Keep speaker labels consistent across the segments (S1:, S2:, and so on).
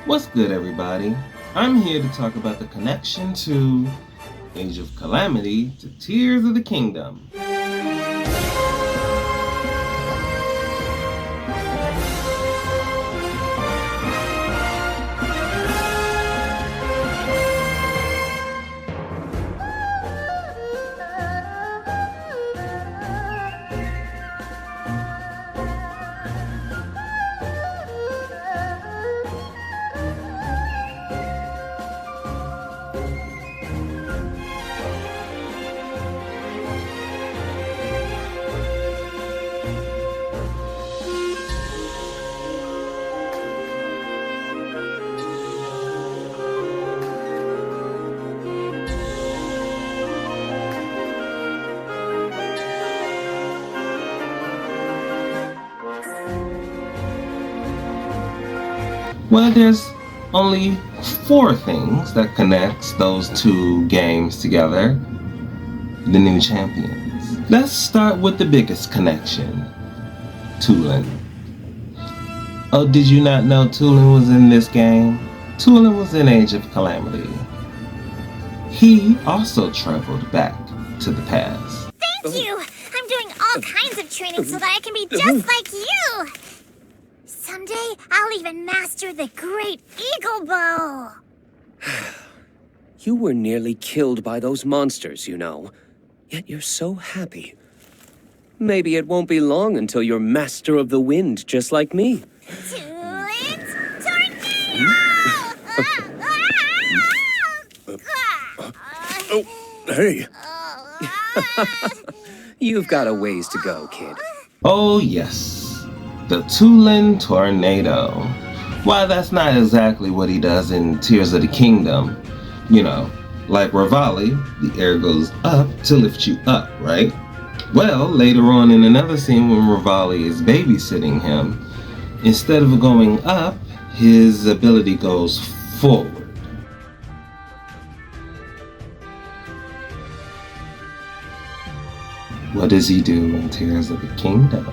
S1: What's good, everybody? I'm here to talk about the connection to Age of Calamity to Tears of the Kingdom. Well, there's only 4 things that connects those 2 games together, the new champions. Let's start with the biggest connection, Tulin. Oh, did you not know Tulin was in this game? Tulin was in Age of Calamity. He also traveled back to the past.
S2: Thank you! I'm doing all kinds of training so that I can be just like you! Someday, I'll even master the Great Eagle Bow!
S3: You were nearly killed by those monsters, you know. Yet you're so happy. Maybe it won't be long until you're Master of the Wind, just like me.
S2: Tulin's Tornado!
S3: Oh, hey! You've got a ways to go, kid.
S1: Oh yes, the Tulin Tornado. Why, that's not exactly what he does in Tears of the Kingdom. You know, like Rivali, the air goes up to lift you up, right? Well, later on in another scene when Rivali is babysitting him, instead of going up, his ability goes forward. What does he do in Tears of the Kingdom?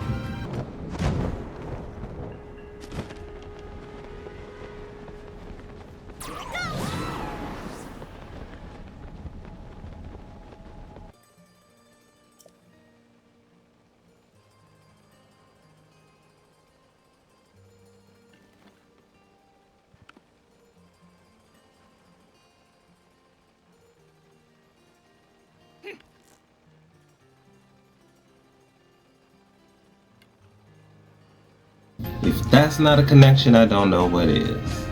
S1: If that's not a connection, I don't know what is.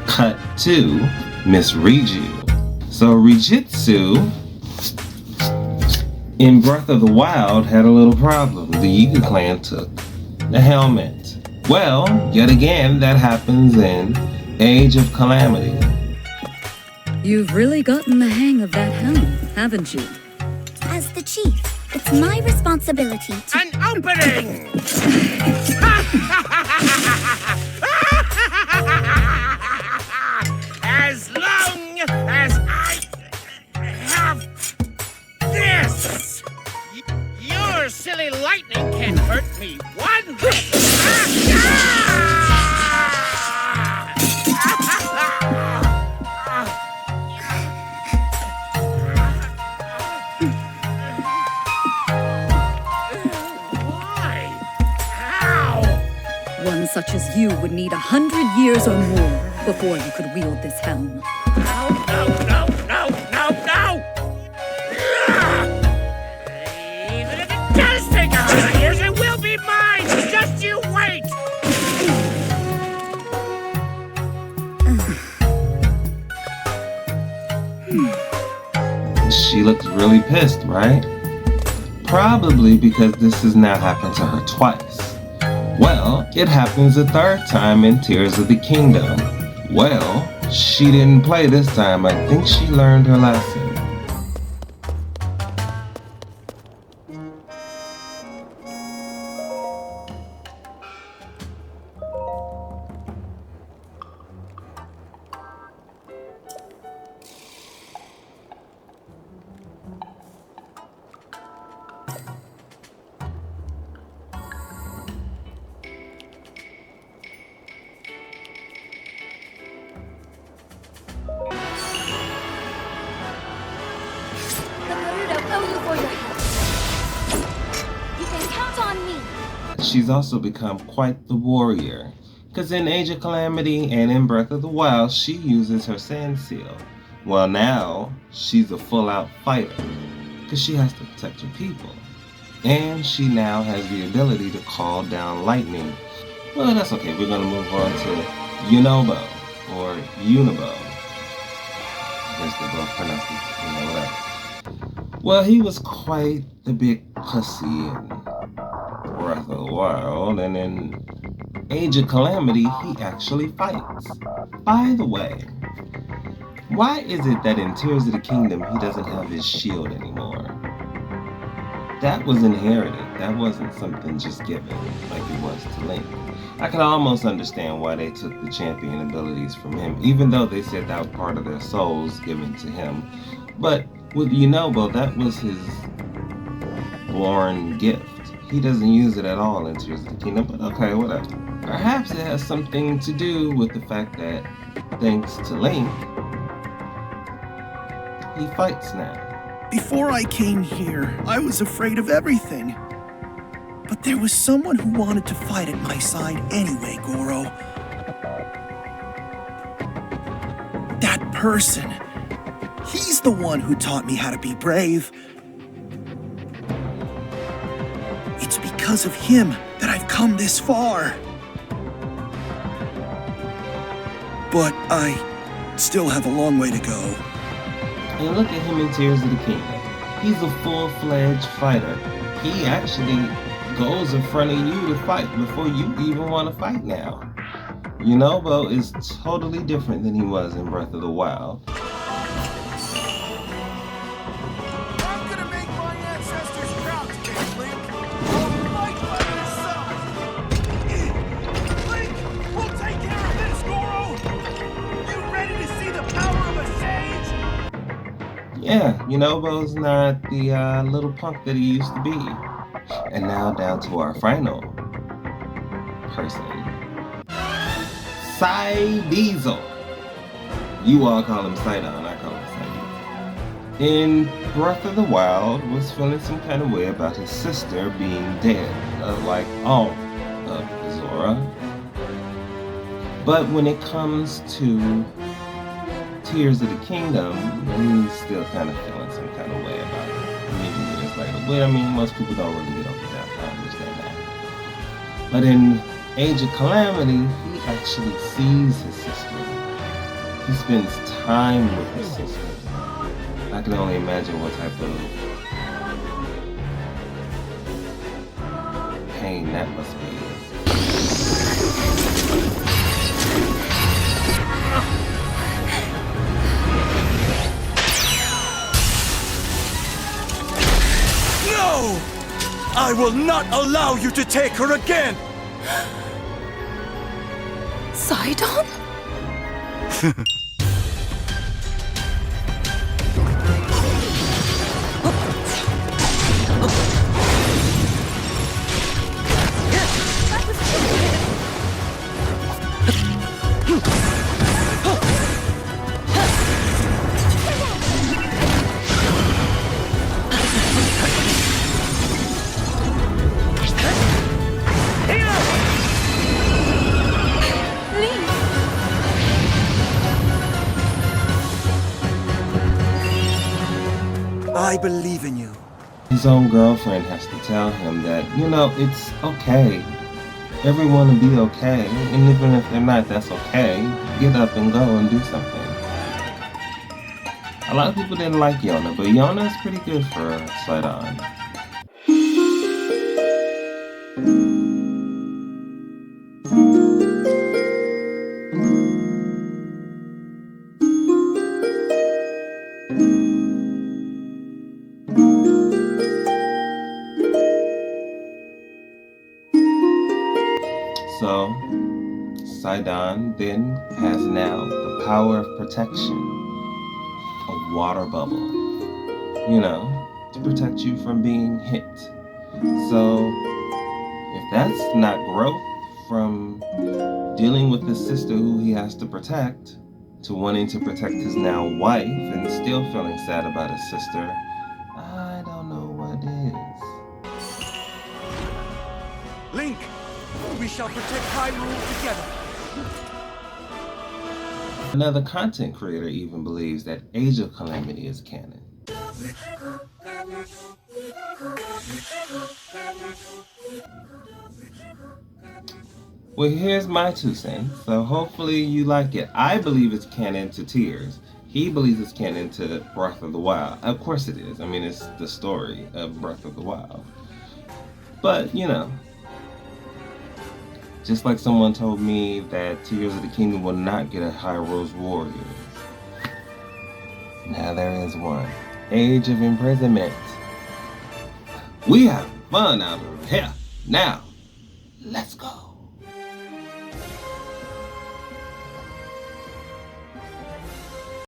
S1: Cut to Miss Riju. So Rijitsu in Breath of the Wild had a little problem. The Yiga clan took the helmet. Well, yet again, that happens in Age of Calamity.
S4: You've really gotten the hang of that helm, haven't you?
S2: As the chief, it's my responsibility to...
S5: An opening! As long as I have this, your silly lightning can't hurt me one bit.
S4: One such as you would need 100 years or more before you could wield this helm.
S5: No, no, no, no, no, no! Even if it does take 100 years, it will be mine! Just you wait!
S1: She looks really pissed, right? Probably because this has now happened to her twice. Well, it happens a 3rd time in Tears of the Kingdom. Well, she didn't play this time. I think she learned her lesson. she's also become quite the warrior. Because in Age of Calamity and in Breath of the Wild, she uses her sand seal. Well, now she's a full-out fighter because she has to protect her people. And she now has the ability to call down lightning. Well, that's okay. We're going to move on to Yunobo or Unibo. I guess they both pronounce it, whatever. Well, he was quite the big pussy in Breath of the Wild, and in Age of Calamity, he actually fights. By the way, why is it that in Tears of the Kingdom he doesn't have his shield anymore? That was inherited. That wasn't something just given like it was to Link. I can almost understand why they took the champion abilities from him, even though they said that was part of their souls given to him. But with Yunobo, that was his born gift. He doesn't use it at all in Tears of the Kingdom, but okay, whatever. Perhaps it has something to do with the fact that, thanks to Link, he fights now.
S6: Before I came here, I was afraid of everything. But there was someone who wanted to fight at my side anyway, Goro. That person. He's the one who taught me how to be brave. It's because of him that I've come this far. But I still have a long way to go.
S1: And look at him in Tears of the Kingdom. He's a full-fledged fighter. He actually goes in front of you to fight before you even want to fight now. Yunobo is totally different than he was in Breath of the Wild.
S7: I'm gonna make my ancestors proud today, Link. I'll fight by your side. Link, we'll take care of this, Goro. You ready to see the power of a sage?
S1: Yeah, Yunobo's not the little punk that he used to be. And now down to our final person. Diesel. You all call him Sidon, I call him Diesel. In Breath of the Wild, was feeling some kind of way about his sister being dead, like all of Zora. But when it comes to Tears of the Kingdom, he's still kind of feeling some kind of way about it. Maybe years later. But I mean, most people don't really get over that. I understand that. But in Age of Calamity, he actually sees his sister. He spends time with his sister. I can only imagine what type of pain that must be.
S7: No! I will not allow you to take her again!
S4: Sidon?
S6: I believe in you.
S1: His own girlfriend has to tell him that, you know, it's okay. Everyone will be okay. And even if they're not, that's okay. Get up and go and do something. A lot of people didn't like Yona, but Yona is pretty good for Sidon. So, Sidon then has now the power of protection. A water bubble. You know, to protect you from being hit. So, if that's not growth from dealing with his sister who he has to protect, to wanting to protect his now wife and still feeling sad about his sister, I don't know what is.
S7: Link, shall protect Hyrule together.
S1: Another content creator even believes that Age of Calamity is canon. Well, here's my 2 cents, so hopefully you like it. I believe it's canon to Tears. He believes it's canon to Breath of the Wild. Of course it is. I mean, it's the story of Breath of the Wild. But, you know, just like someone told me that Tears of the Kingdom will not get a Hyrule's Warriors. Now there is one. Age of Imprisonment. We have fun out of here. Now, let's go.